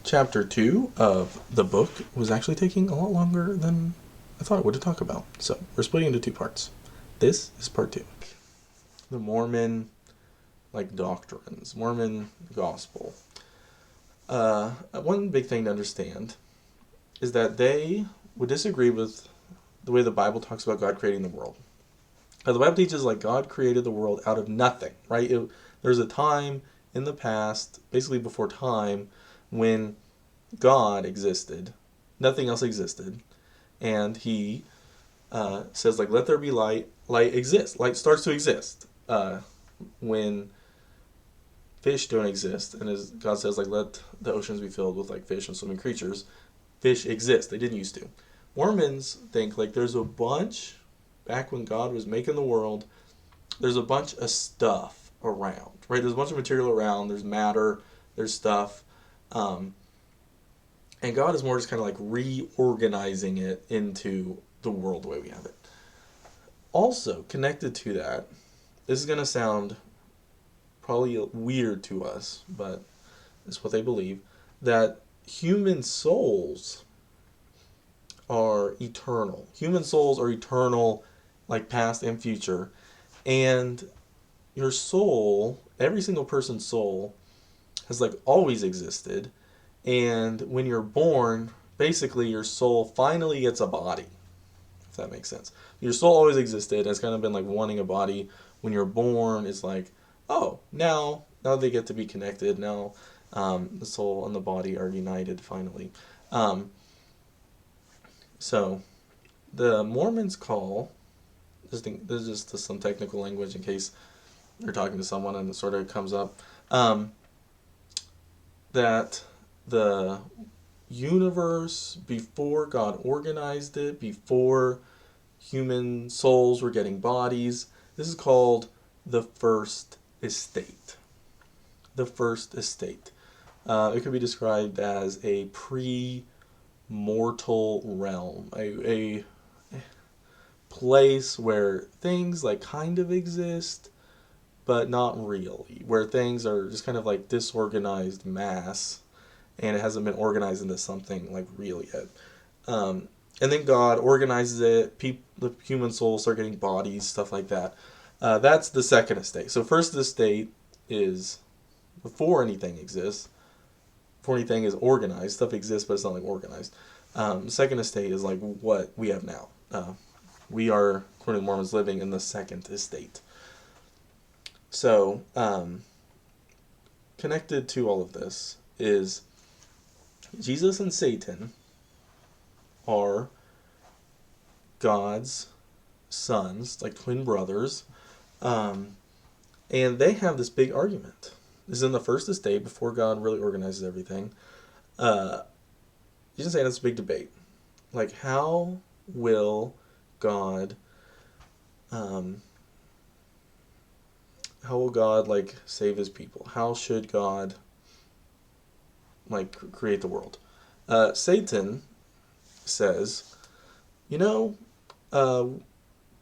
chapter 2 of the book was actually taking a lot longer than I thought it would to talk about. So we're splitting into two parts. This is part 2. The Mormon doctrines, Mormon gospel. One big thing to understand is that they would disagree with the way the Bible talks about God creating the world. The Bible teaches God created the world out of nothing, right? There's a time in the past, basically before time, when God existed. Nothing else existed. And he says, let there be light. Light exists. Light starts to exist when fish don't exist. And as God says, let the oceans be filled with fish and swimming creatures. Fish exist. They didn't used to. Mormons think there's a bunch, back when God was making the world, there's a bunch of stuff around, right? There's a bunch of material around. There's matter. There's stuff. And God is more just kind of reorganizing it into the world the way we have it. Also, connected to that, this is going to sound probably weird to us, but it's what they believe, that human souls are eternal. Human souls are eternal, past and future. And your soul, every single person's soul, has always existed. And when you're born, basically your soul finally gets a body, if that makes sense. Your soul always existed. It's kind of been wanting a body. When you're born, it's oh, now they get to be connected. Now the soul and the body are united finally. So the Mormons call, this is just some technical language in case you're talking to someone and it sort of comes up, that the universe, before God organized it, before human souls were getting bodies, this is called the first estate. The first estate. It could be described as a pre-mortal realm, a place where things kind of exist, but not really, where things are just kind of disorganized mass, and it hasn't been organized into something real yet. And then God organizes it. The human souls start getting bodies, stuff like that. That's the second estate. So first estate is before anything exists. Before anything is organized. Stuff exists, but it's not organized. Second estate is what we have now. We are, according to Mormons, living in the second estate. So, connected to all of this is Jesus and Satan are God's sons, twin brothers, and they have this big argument. This is in the first estate, before God really organizes everything. Jesus and Satan, it's a big debate. How will God, save his people? How should God create the world? Satan says,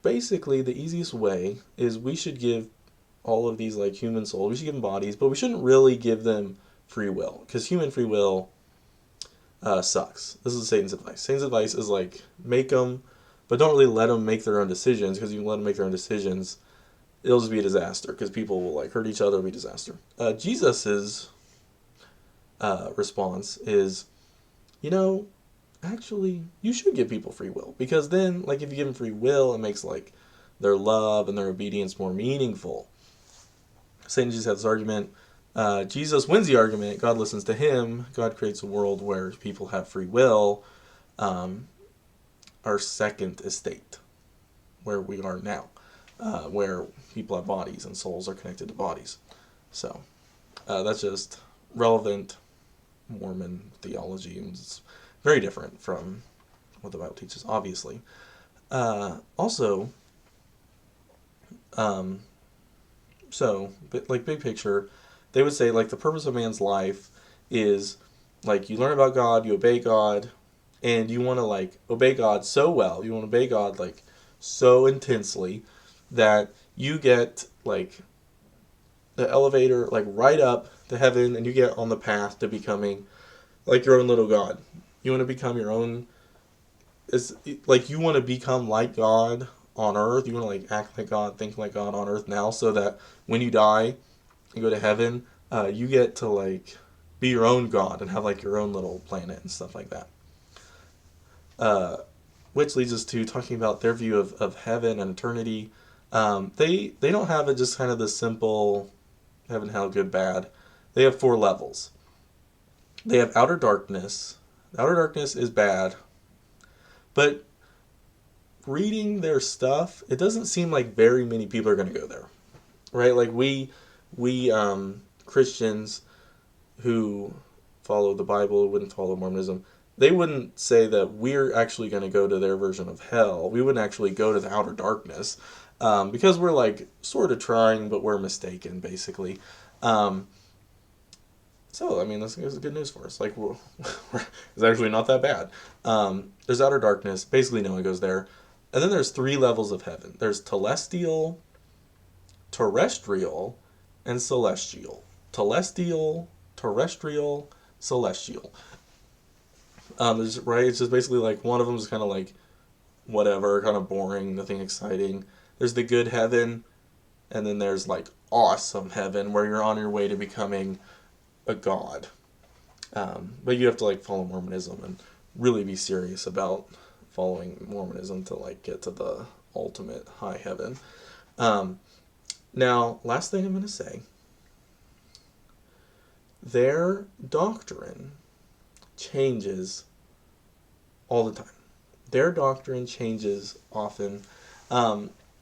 basically the easiest way is we should give all of these human souls, we should give them bodies, but we shouldn't really give them free will, because human free will sucks. This is Satan's advice. Satan's advice is make them, but don't really let them make their own decisions, because if you let them make their own decisions, it'll just be a disaster, because people will hurt each other. It'll be a disaster. Jesus's response is, actually, you should give people free will, because then, if you give them free will, it makes their love and their obedience more meaningful. Satan just had this argument. Jesus wins the argument. God listens to him. God creates a world where people have free will. Our second estate, where we are now, where people have bodies and souls are connected to bodies. So that's just relevant Mormon theology, and it's very different from what the Bible teaches, obviously. Also, so big picture, they would say the purpose of man's life is you learn about God, you obey God, and you want to obey God so well, you want to obey God so intensely that you get the elevator right up to heaven, and you get on the path to becoming like your own little God. You want to become your own. It's like you want to become like God on earth. You want to like act like God, think like God on earth now, so that when you die, you go to heaven. You get to like be your own God and have like your own little planet and stuff like that. Uh, which leads us to talking about their view of heaven and eternity. They don't have it just kind of the simple heaven, hell, good, bad. They have four levels. They have outer darkness. Outer darkness is bad, but reading their stuff, it doesn't seem like very many people are going to go there, right? Like we Christians who follow the Bible wouldn't follow Mormonism. They wouldn't say that we're actually going to go to their version of hell. We wouldn't actually go to the outer darkness because we're like sort of trying, but we're mistaken, basically. Um, so, I mean, this is good news for us. Like, it's actually not that bad. There's outer darkness. Basically, no one goes there. And then there's three levels of heaven. There's telestial, terrestrial, and celestial. Telestial, terrestrial, celestial. Right? It's just basically like one of them is kind of like whatever, kind of boring, nothing exciting. There's the good heaven, and then there's like awesome heaven where you're on your way to becoming a god. But you have to like follow Mormonism and really be serious about following Mormonism to like get to the ultimate high heaven. Um, Now, last thing I'm going to say, their doctrine changes all the time. Their doctrine changes often,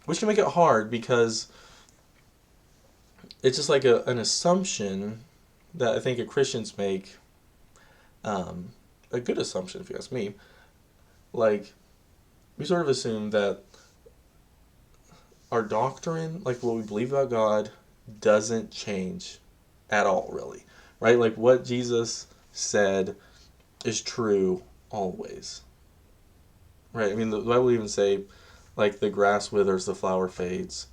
which can make it hard because it's just like an assumption that I think Christians make, a good assumption if you ask me. Like, we sort of assume that our doctrine, like what we believe about God, doesn't change at all, really. Right? Like what Jesus said is true always. Right? I mean, the Bible even say, like, the grass withers, the flower fades,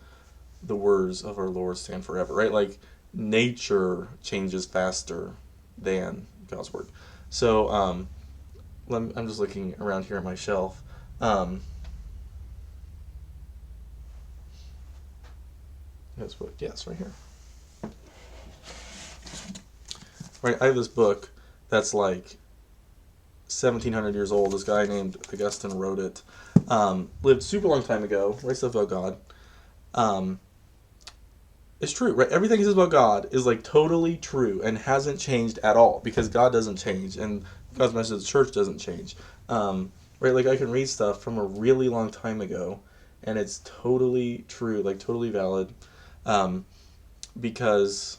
the words of our Lord stand forever. Right? Like, nature changes faster than God's word. So, I'm just looking around here at my shelf. This book, yes, right here. Right, I have this book that's like 1,700 years old. This guy named Augustine wrote it. Lived super long time ago. Writes stuff about God. Um, it's true, right? Everything he says about God is like totally true and hasn't changed at all because God doesn't change and God's message to the church doesn't change. Right, like I can read stuff from a really long time ago and it's totally true, like totally valid, um, because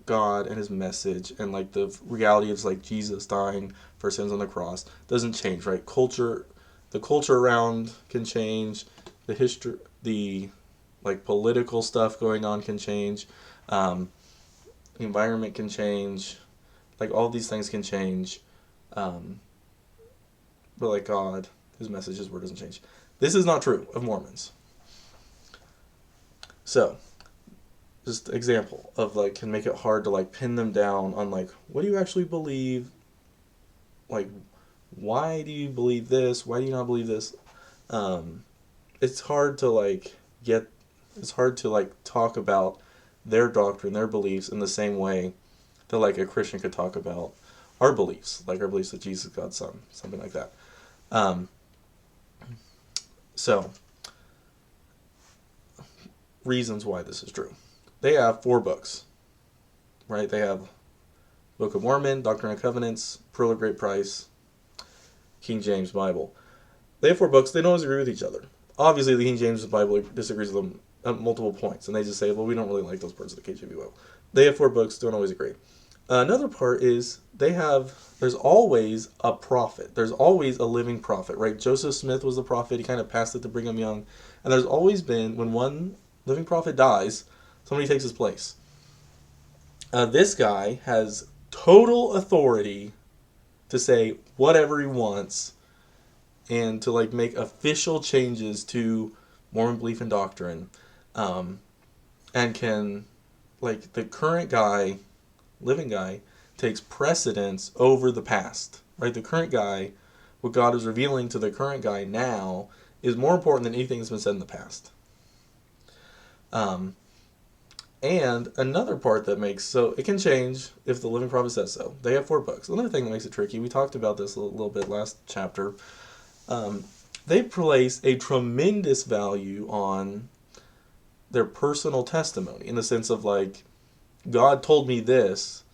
God and his message and like the reality of like Jesus dying for sins on the cross doesn't change, right? The culture around can change, the history, the like political stuff going on can change, um, the environment can change, like all these things can change, um, but like God, his message, his word doesn't change. This is not true of Mormons. So just example of like can make it hard to like pin them down on like what do you actually believe, like why do you believe this, why do you not believe this. um it's hard to like get it's hard to like talk about their doctrine, their beliefs in the same way that like a Christian could talk about our beliefs, like our beliefs that Jesus is God's son, something like that. um so reasons why this is true: they have four books, right? They have Book of Mormon, Doctrine and Covenants, Pearl of Great Price, King James Bible. They have four books. They don't always agree with each other. Obviously, the King James Bible disagrees with them at multiple points, and they just say, well, we don't really like those parts of the KJV Bible. They have four books, don't always agree. Another part is there's always a prophet. There's always a living prophet, right? Joseph Smith was the prophet. He kind of passed it to Brigham Young. And there's always been, when one living prophet dies, somebody takes his place. This guy has total authority to say whatever he wants and to like make official changes to Mormon belief and doctrine, and can, like, the current guy, living guy, takes precedence over the past, right? The current guy, what God is revealing to the current guy now, is more important than anything that's been said in the past. And another part that makes, so it can change if the Living Prophet says so. They have 4 books. Another thing that makes it tricky, we talked about this a little bit last chapter. They place a tremendous value on their personal testimony in the sense of like, God told me this,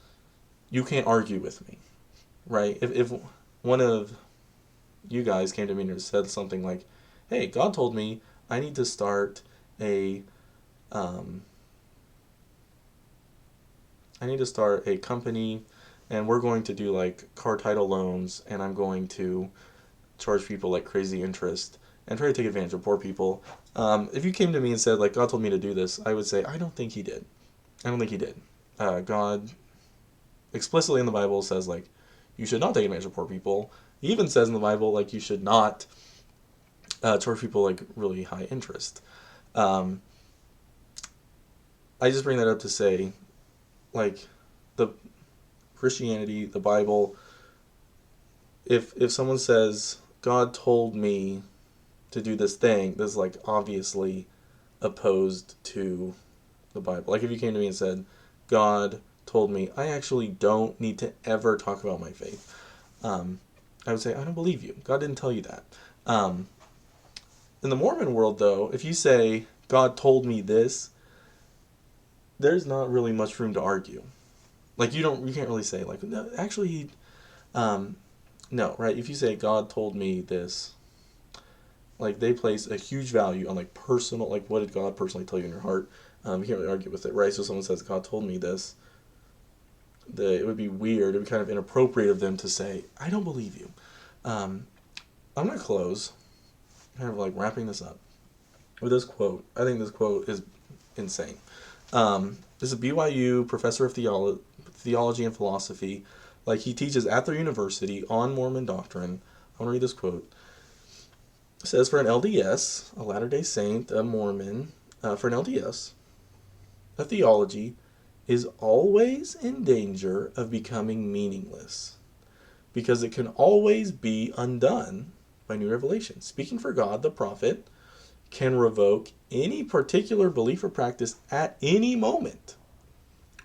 you can't argue with me, right? If one of you guys came to me and said something like, hey, God told me I need to start a company, and we're going to do like car title loans, and I'm going to charge people like crazy interest and try to take advantage of poor people. If you came to me and said like, God told me to do this, I would say, I don't think he did. I don't think he did. God explicitly in the Bible says like, you should not take advantage of poor people. He even says in the Bible like, you should not charge people like really high interest. I just bring that up to say, like, the Christianity, the Bible, if someone says, God told me to do this thing, that's like obviously opposed to the Bible. Like if you came to me and said, God told me I actually don't need to ever talk about my faith, I would say, I don't believe you. God didn't tell you that. In the Mormon world, though, if you say, God told me this, there's not really much room to argue. Like you can't really say like, no, actually, no, right? If you say God told me this, like they place a huge value on like personal, like what did God personally tell you in your heart? You can't really argue with it, right? So someone says God told me this, it would be weird. It would be kind of inappropriate of them to say, I don't believe you. I'm gonna close, kind of like wrapping this up with this quote. I think this quote is insane. This is a BYU professor of theology and philosophy. Like he teaches at their university on Mormon doctrine. I want to read this quote. It says, for an LDS, a Latter-day Saint, a Mormon, for an LDS, a theology is always in danger of becoming meaningless because it can always be undone by new revelation. Speaking for God, the prophet can revoke any particular belief or practice at any moment,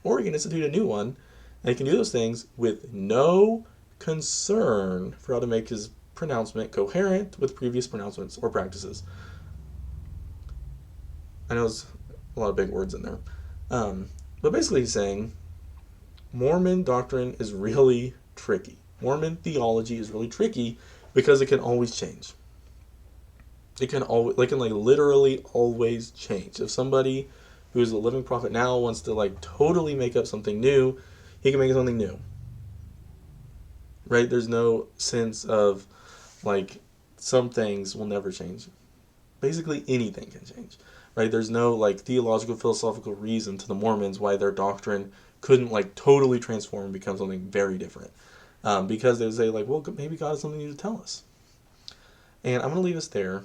or he can institute a new one, and he can do those things with no concern for how to make his pronouncement coherent with previous pronouncements or practices. I know there's a lot of big words in there. But basically he's saying Mormon doctrine is really tricky. Mormon theology is really tricky because it can always change. It can literally always change. If somebody who's a living prophet now wants to like totally make up something new, he can make something new. Right? There's no sense of like some things will never change. Basically anything can change. Right? There's no like theological, philosophical reason to the Mormons why their doctrine couldn't like totally transform and become something very different. Because they would say like, well, maybe God has something new to tell us. And I'm going to leave us there.